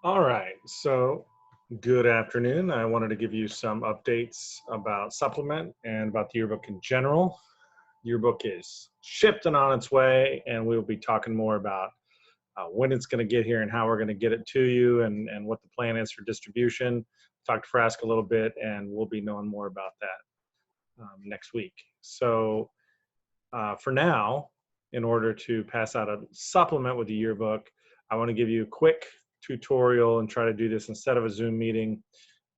All right, so good afternoon. I wanted to give you some updates about Supplement and about the yearbook in general. Yearbook is shipped and on its way, and we'll be talking more about when it's going to get here and how we're going to get it to you and what the plan is for distribution. Talked to Frask a little bit, and we'll be knowing more about that next week. So for now, in order to pass out a supplement with the yearbook, I want to give you a quick tutorial and try to do this instead of a Zoom meeting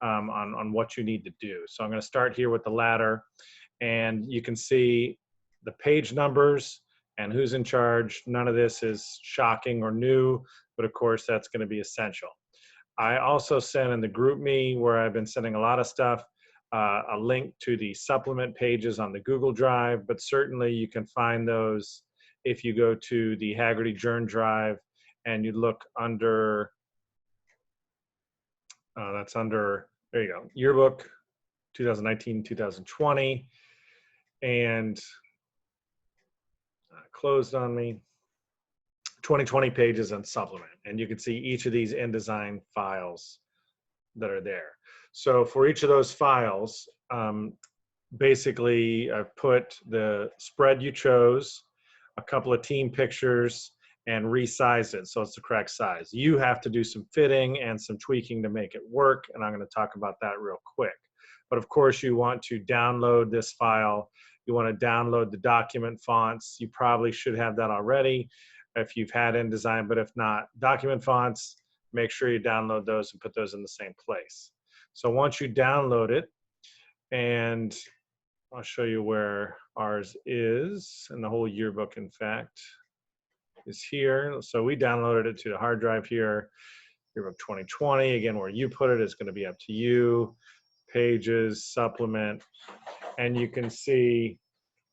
on what you need to do. So I'm going to start here with the ladder, and you can see the page numbers and who's in charge. None of this is shocking or new, but of course that's going to be essential. I also sent in the group me where I've been sending a lot of stuff, a link to the supplement pages on the Google Drive, but certainly you can find those if you go to the Haggerty Journ Drive and you look under, that's under, there you go, yearbook 2019-2020, and closed on me, 2020 pages and supplement. And you can see each of these InDesign files that are there. So for each of those files, basically I've put the spread you chose, a couple of team pictures, and resized it so it's the correct size. You have to do some fitting and some tweaking to make it work, and I'm going to talk about that real quick. But of course, you want to download this file. You want to download the document fonts. You probably should have that already if you've had InDesign, but if not, document fonts, make sure you download those and put those in the same place. So once you download it, and I'll show you where ours is, and the whole yearbook, in fact, is here. So we downloaded it to the hard drive here, yearbook 2020. Again, where you put it is going to be up to you. Pages, supplement, and you can see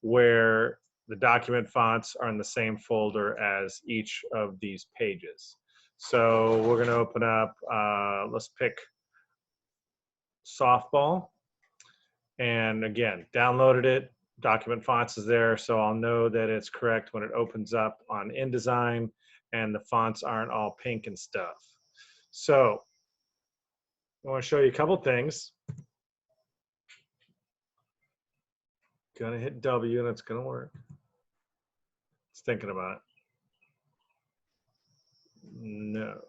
where the document fonts are in the same folder as each of these pages. So we're going to open up, let's pick softball. And again, downloaded it, document fonts is there, so I'll know that it's correct when it opens up on InDesign and the fonts aren't all pink and stuff. So I want to show you a couple things. Gonna hit W and it's gonna work. It's thinking about it. No.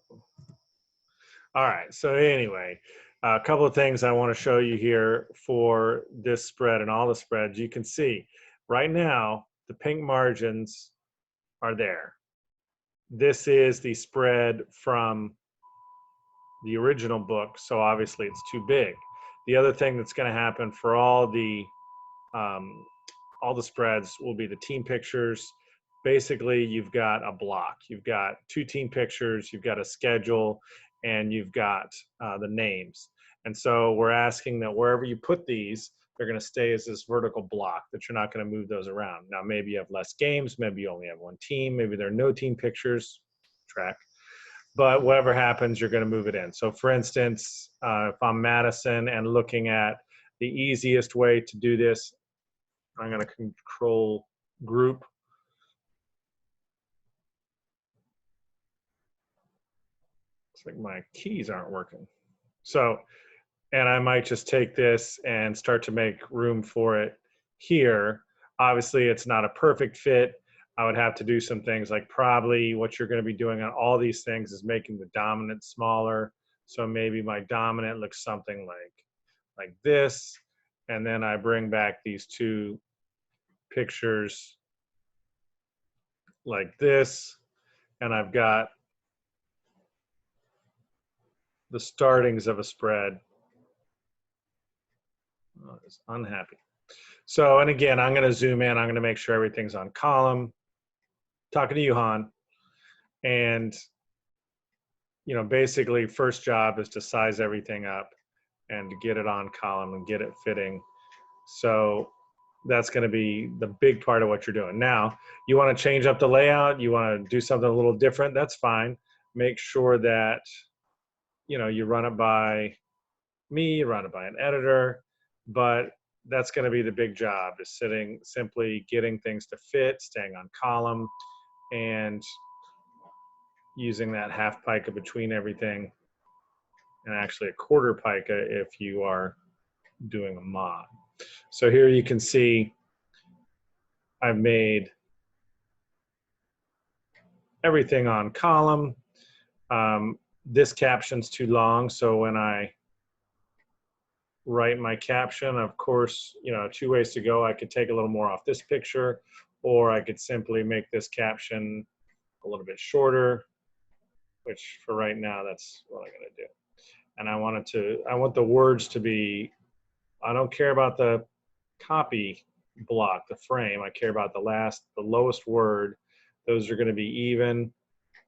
All right, so anyway, a couple of things I want to show you here for this spread and all the spreads. You can see right now the pink margins are there. This is the spread from the original book, so obviously it's too big. The other thing that's going to happen for all the spreads will be the team pictures. Basically, you've got a block. You've got two team pictures, you've got a schedule, and you've got the names. And so we're asking that wherever you put these, they're going to stay as this vertical block, that you're not going to move those around. Now, maybe you have less games, maybe you only have one team, maybe there are no team pictures, track. But whatever happens, you're going to move it in. So for instance, if I'm Madison and looking at the easiest way to do this, I'm going to control group. It's like my keys aren't working. So, and I might just take this and start to make room for it here. Obviously, it's not a perfect fit. I would have to do some things like probably what you're going to be doing on all these things is making the dominant smaller. So maybe my dominant looks something like this. And then I bring back these two pictures like this. And I've got the startings of a spread. Oh, it's unhappy. So, and again, I'm going to zoom in. I'm going to make sure everything's on column. Talking to you, Han. And, you know, basically first job is to size everything up and to get it on column and get it fitting. So that's going to be the big part of what you're doing. Now, you want to change up the layout. You want to do something a little different. That's fine. Make sure that, you know, you run it by me, you run it by an editor, but that's going to be the big job, is simply getting things to fit, staying on column, and using that half pica between everything and actually a quarter pica if you are doing a mod. So here you can see I've made everything on column. This caption's too long, so when I write my caption, of course, you know, two ways to go. I could take a little more off this picture, or I could simply make this caption a little bit shorter, which for right now, that's what I'm gonna do. And I want the words to be, I don't care about the copy block, the frame. I care about the lowest word. Those are gonna be even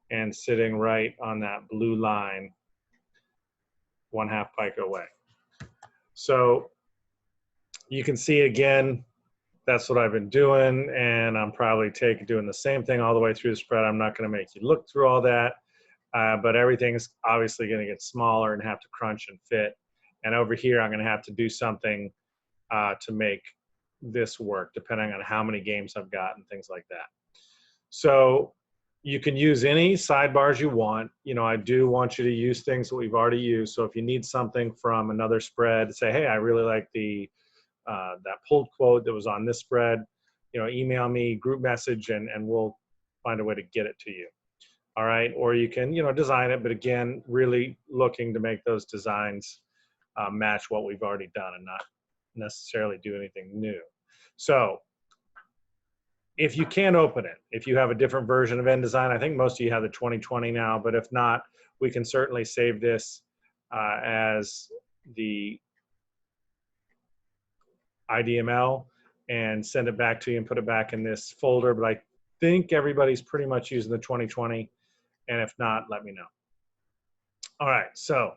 and sitting right on that blue line, 1/2 pica away. So you can see again, that's what I've been doing, and I'm probably doing the same thing all the way through the spread. I'm not going to make you look through all that, but everything's obviously going to get smaller and have to crunch and fit. And over here, I'm going to have to do something to make this work, depending on how many games I've got and things like that. So you can use any sidebars you want. You know, I do want you to use things that we've already used. So if you need something from another spread, say, hey, I really like that pulled quote that was on this spread, you know, email me, group message, and we'll find a way to get it to you. All right. Or you can, you know, design it, but again, really looking to make those designs match what we've already done and not necessarily do anything new. So if you can open it, if you have a different version of InDesign, I think most of you have the 2020 now, but if not, we can certainly save this as the IDML and send it back to you and put it back in this folder. But I think everybody's pretty much using the 2020. And if not, let me know. All right, so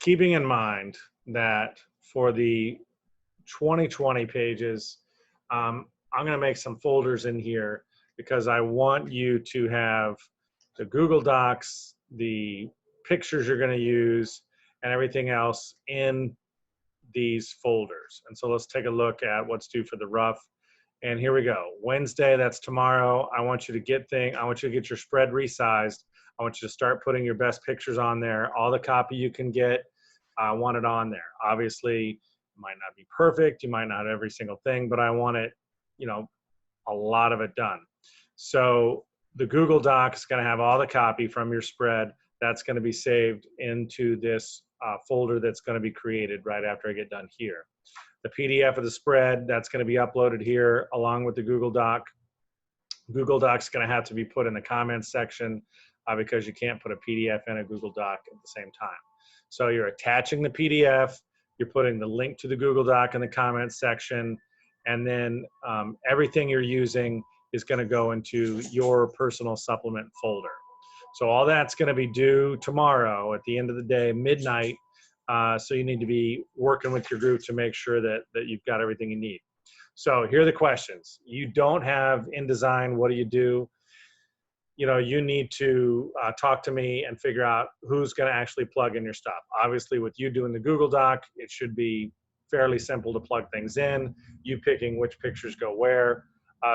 keeping in mind that for the 2020 pages, I'm going to make some folders in here because I want you to have the Google Docs, the pictures you're going to use, and everything else in these folders. And so let's take a look at what's due for the rough. And here we go. Wednesday, that's tomorrow. I want you to get your spread resized. I want you to start putting your best pictures on there. All the copy you can get, I want it on there. Obviously, it might not be perfect. You might not have every single thing, but I want it, you know, a lot of it done. So the Google Doc is going to have all the copy from your spread. That's going to be saved into this folder that's going to be created right after I get done here. The PDF of the spread, that's going to be uploaded here along with the Google Doc. Google Doc's going to have to be put in the comments section because you can't put a PDF in a Google Doc at the same time. So you're attaching the PDF, you're putting the link to the Google Doc in the comments section, and then everything you're using is going to go into your personal supplement folder. So all that's going to be due tomorrow at the end of the day, midnight. So you need to be working with your group to make sure that you've got everything you need. So here are the questions. You don't have InDesign, what do you do? You know, you need to talk to me and figure out who's going to actually plug in your stuff. Obviously, with you doing the Google Doc, it should be fairly simple to plug things in, you picking which pictures go where.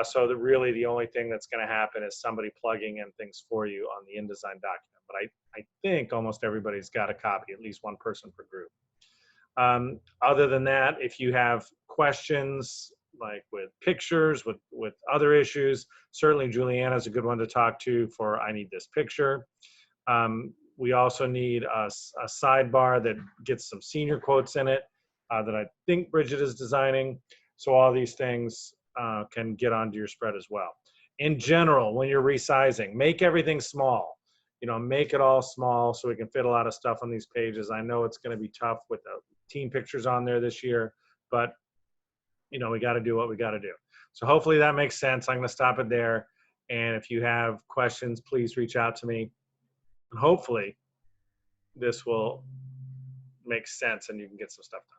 So that really the only thing that's going to happen is somebody plugging in things for you on the InDesign document. But I think almost everybody's got a copy, at least one person per group. Other than that, if you have questions like with pictures, with other issues, certainly Juliana's a good one to talk to for I need this picture. We also need a sidebar that gets some senior quotes in it that I think Bridget is designing. So all these things can get onto your spread as well. In general, when you're resizing, make everything small. You know, make it all small so we can fit a lot of stuff on these pages. I know it's going to be tough with the team pictures on there this year, but you know, we got to do what we got to do. So hopefully that makes sense. I'm going to stop it there. And if you have questions, please reach out to me. And hopefully this will make sense and you can get some stuff done.